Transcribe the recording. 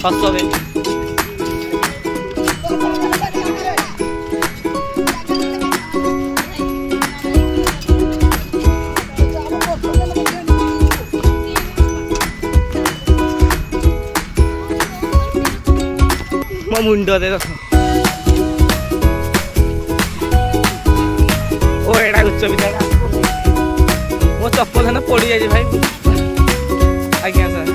ହସବେନି। ମୋ ମୁଣ୍ଡରେ ଦେଖ ଓ ଏଇଟା ଉଚ୍ଚ ବିଦ୍ୟାଳୟ। ମୋ ଚପଲ ହେଲେ ପଡ଼ିଯାଇଛି ଭାଇ। ଆଜ୍ଞା ସାର୍।